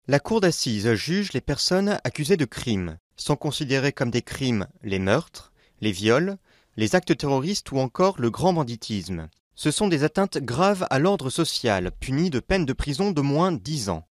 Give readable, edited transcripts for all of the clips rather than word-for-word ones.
La cour d'assises juge les personnes accusées de crimes. Sont considérés comme des crimes les meurtres, les viols, les actes terroristes ou encore le grand banditisme. Ce sont des atteintes graves à l'ordre social, punies de peines de prison d'au moins 10 ans.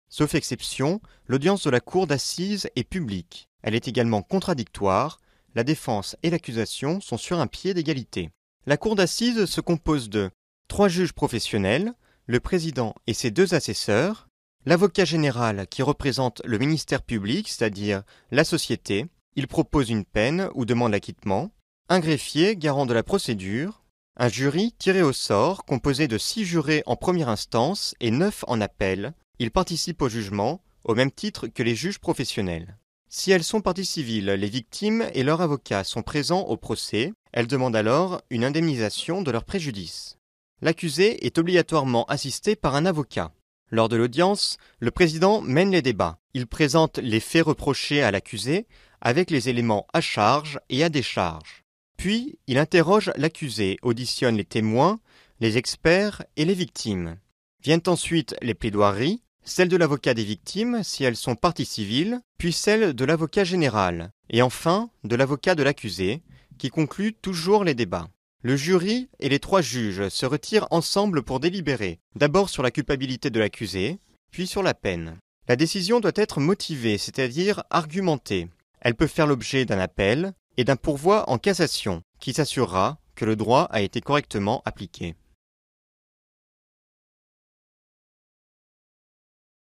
Sauf exception, l'audience de la cour d'assises est publique. Elle est également contradictoire, la défense et l'accusation sont sur un pied d'égalité. La cour d'assises se compose de 3 juges professionnels, le président et ses 2 assesseurs, l'avocat général qui représente le ministère public, c'est-à-dire la société, il propose une peine ou demande l'acquittement, un greffier garant de la procédure, un jury tiré au sort composé de 6 jurés en première instance et 9 en appel. Ils participent au jugement au même titre que les juges professionnels. Si elles sont parties civiles, les victimes et leurs avocats sont présents au procès. Elles demandent alors une indemnisation de leur préjudice. L'accusé est obligatoirement assisté par un avocat. Lors de l'audience, le président mène les débats. Il présente les faits reprochés à l'accusé avec les éléments à charge et à décharge. Puis, il interroge l'accusé, auditionne les témoins, les experts et les victimes. Viennent ensuite les plaidoiries, celles de l'avocat des victimes si elles sont parties civiles, puis celles de l'avocat général, et enfin de l'avocat de l'accusé, qui conclut toujours les débats. Le jury et les 3 juges se retirent ensemble pour délibérer, d'abord sur la culpabilité de l'accusé, puis sur la peine. La décision doit être motivée, c'est-à-dire argumentée. Elle peut faire l'objet d'un appel et d'un pourvoi en cassation, qui s'assurera que le droit a été correctement appliqué.